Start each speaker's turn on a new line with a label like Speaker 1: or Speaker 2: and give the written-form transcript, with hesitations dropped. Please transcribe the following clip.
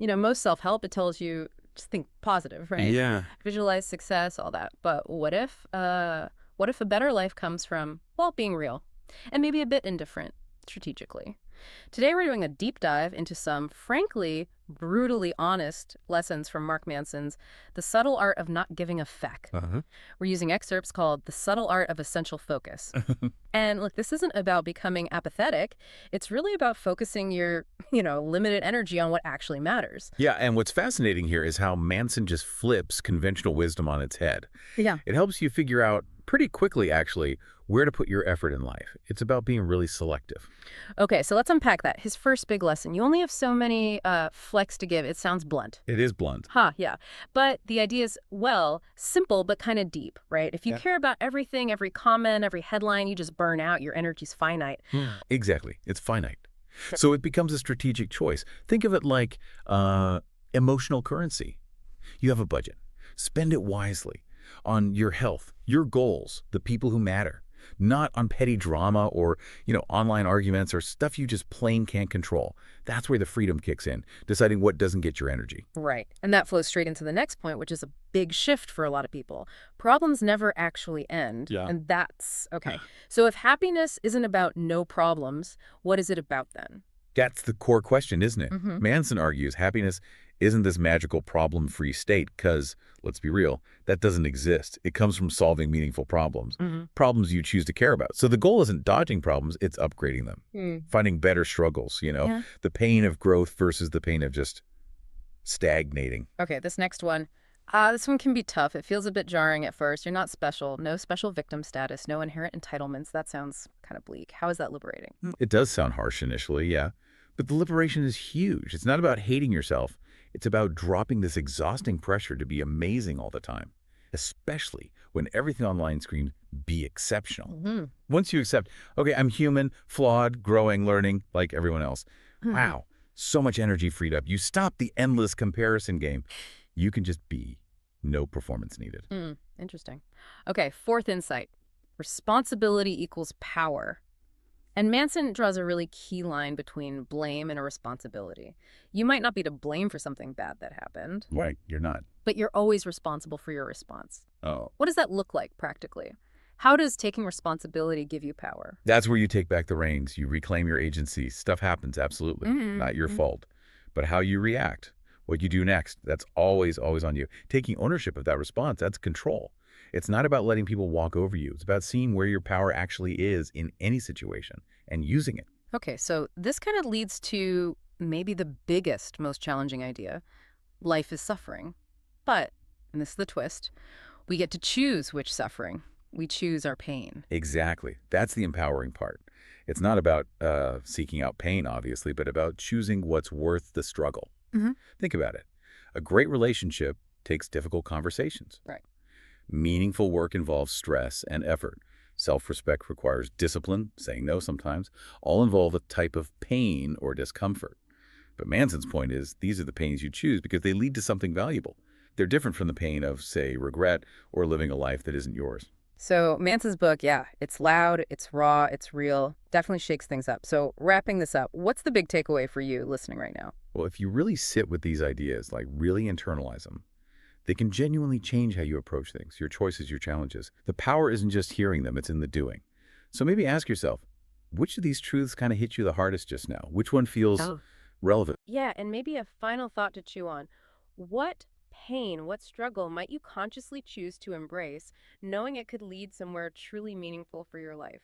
Speaker 1: Most self-help, it tells you just think positive, right?
Speaker 2: Yeah.
Speaker 1: Visualize success, all that. But what if a better life comes from, well, being real and maybe a bit indifferent strategically? Today, we're doing a deep dive into some, frankly, brutally honest lessons from Mark Manson's The Subtle Art of Not Giving a Feck.
Speaker 2: Uh-huh.
Speaker 1: We're using excerpts called The Subtle Art of Essential Focus. And look, this isn't about becoming apathetic. It's really about focusing your, limited energy on what actually matters.
Speaker 2: Yeah, and what's fascinating here is how Manson just flips conventional wisdom on its head.
Speaker 1: Yeah.
Speaker 2: It helps you figure out pretty quickly, actually, where to put your effort in life. It's about being really selective.
Speaker 1: Okay, so let's unpack that. His first big lesson. You only have so many flecks to give. It sounds blunt.
Speaker 2: It is blunt.
Speaker 1: Yeah. But the idea is, well, simple but kind of deep, right? If you
Speaker 2: Yeah.
Speaker 1: care about everything, every comment, every headline, you just burn out. Your energy's finite.
Speaker 2: Exactly. It's finite. So it becomes a strategic choice. Think of it like emotional currency. You have a budget. Spend it wisely on your health, your goals, the people who matter, not on petty drama or, online arguments or stuff you just plain can't control. That's where the freedom kicks in, deciding what doesn't get your energy.
Speaker 1: Right. And that flows straight into the next point, which is a big shift for a lot of people. Problems never actually end.
Speaker 2: Yeah.
Speaker 1: And that's okay. So if happiness isn't about no problems, what is it about then?
Speaker 2: That's the core question, isn't it?
Speaker 1: Mm-hmm.
Speaker 2: Manson argues happiness isn't this magical problem-free state because, let's be real, that doesn't exist. It comes from solving meaningful problems,
Speaker 1: Mm-hmm.
Speaker 2: problems you choose to care about. So the goal isn't dodging problems, it's upgrading them,
Speaker 1: Hmm.
Speaker 2: finding better struggles,
Speaker 1: Yeah.
Speaker 2: the pain of growth versus the pain of just stagnating.
Speaker 1: Okay, this next one. This one can be tough. It feels a bit jarring at first. You're not special. No special victim status. No inherent entitlements. That sounds kind of bleak. How is that liberating?
Speaker 2: It does sound harsh initially, yeah, but the liberation is huge. It's not about hating yourself. It's about dropping this exhausting pressure to be amazing all the time, especially when everything online screams, be exceptional.
Speaker 1: Mm-hmm.
Speaker 2: Once you accept, okay, I'm human, flawed, growing, learning, like everyone else. Wow, so much energy freed up. You stop the endless comparison game. You can just be. No performance needed.
Speaker 1: Interesting. Okay, fourth insight. Responsibility equals power. And Manson draws a really key line between blame and a responsibility. You might not be to blame for something bad that happened,
Speaker 2: Right, you're not.
Speaker 1: but you're always responsible for your response.
Speaker 2: Oh.
Speaker 1: What does that look like practically? How does taking responsibility give you power?
Speaker 2: That's where you take back the reins. You reclaim your agency. Stuff happens, absolutely.
Speaker 1: Mhm.
Speaker 2: Not your fault. But how you react, what you do next, that's always, always on you. Taking ownership of that response, that's control. It's not about letting people walk over you. It's about seeing where your power actually is in any situation and using it.
Speaker 1: Okay, so this kind of leads to maybe the biggest, most challenging idea. Life is suffering. But, and this is the twist, we get to choose which suffering. We choose our pain.
Speaker 2: Exactly. That's the empowering part. It's not about seeking out pain, obviously, but about choosing what's worth the struggle.
Speaker 1: Mhm.
Speaker 2: Think about it. A great relationship takes difficult conversations.
Speaker 1: Right.
Speaker 2: Meaningful work involves stress and effort. Self-respect requires discipline, saying no sometimes. All involve a type of pain or discomfort. But Manson's point is these are the pains you choose because they lead to something valuable. They're different from the pain of, say, regret or living a life that isn't yours.
Speaker 1: So Manson's book, yeah, it's loud, it's raw, it's real, definitely shakes things up. So wrapping this up, what's the big takeaway for you listening right now?
Speaker 2: Well, if you really sit with these ideas, like really internalize them, they can genuinely change how you approach things, your choices, your challenges. The power isn't just hearing them, it's in the doing. So maybe ask yourself, which of these truths kind of hit you the hardest just now? Which one feels
Speaker 1: Oh.
Speaker 2: relevant?
Speaker 1: Yeah, and maybe a final thought to chew on. What pain, what struggle might you consciously choose to embrace, knowing it could lead somewhere truly meaningful for your life?